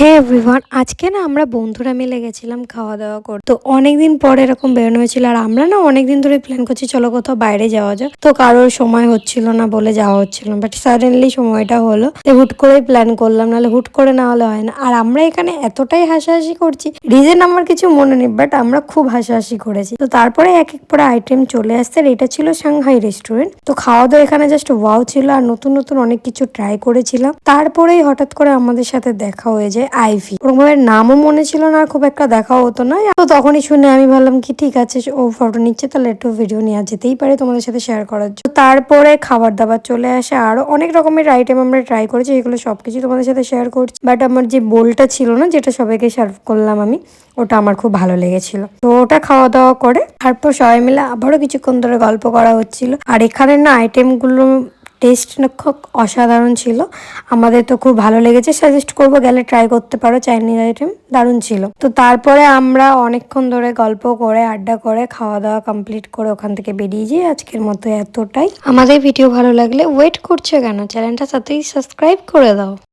হ্যাঁ এভরিওয়ান, আজকে না আমরা বন্ধুরা মিলে গেছিলাম খাওয়া দাওয়া করতে। তো অনেকদিন পরে এরকম বেরোনো হয়েছিল, আর আমরা না অনেকদিন ধরে প্ল্যান করছি চলো কোথাও বাইরে যাওয়া যাক। তো কারোর সময় হচ্ছিল না বলে যাওয়া হচ্ছিল না, বাট সাডেনলি সময়টা হলো, তো হুট করেই প্ল্যান করলাম, নাহলে হুট করে না হলে হয় না। আর আমরা এখানে এতটাই হাসাহাসি করছি, রিজন আমার কিছু মনে নেই, বাট আমরা খুব হাসাহাসি করেছি। তো তারপরে এক এক করে আইটেম চলে আসছে, আর এটা ছিল সাংহাই রেস্টুরেন্ট। তো খাওয়া দাওয়া এখানে জাস্ট ওয়াও ছিল, আর নতুন নতুন অনেক কিছু ট্রাই করেছিলাম। তারপরেই হঠাৎ করে আমাদের সাথে দেখা হয়ে যায় আইভি। ওরকম নামও মনে ছিল না, খুব একটা দেখা হতো না। তো তখনই শুনে আমি ভাবলাম কি ঠিক আছে, ও ফটো নিচ্ছে, তাহলে একটু ভিডিও নেওয়া যেতেই পারে তোমাদের সাথে শেয়ার করার জন্য। তারপরে খাবার দাবার চলে আসে, আরো অনেক রকমের আইটেম আমরা ট্রাই করেছি, এগুলো সবকিছু তোমাদের সাথে শেয়ার করছি। বাট আমার যে বোলটা ছিল না, যেটা সবাইকে সার্ভ করলাম আমি, ওটা আমার খুব ভালো লেগেছিল। তো ওটা খাওয়া দাওয়া করে তারপর সবাই মিলে আবারও কিছুক্ষণ ধরে গল্প করা হচ্ছিল। আর এখানে না আইটেমগুলো টেস্ট না খুব অসাধারণ ছিল, আমাদের তো খুব ভালো লেগেছে। সাজেস্ট করবো গেলে ট্রাই করতে পারো, চাইনিজ আইটেম দারুণ ছিল। তো তারপরে আমরা অনেকক্ষণ ধরে গল্প করে আড্ডা করে খাওয়া দাওয়া কমপ্লিট করে ওখান থেকে বেরিয়ে যাই। আজকের মতো এতটাই। আমাদের ভিডিও ভালো লাগলে ওয়েট করছো কেন, চ্যানেলটা সাথেই সাবস্ক্রাইব করে দাও।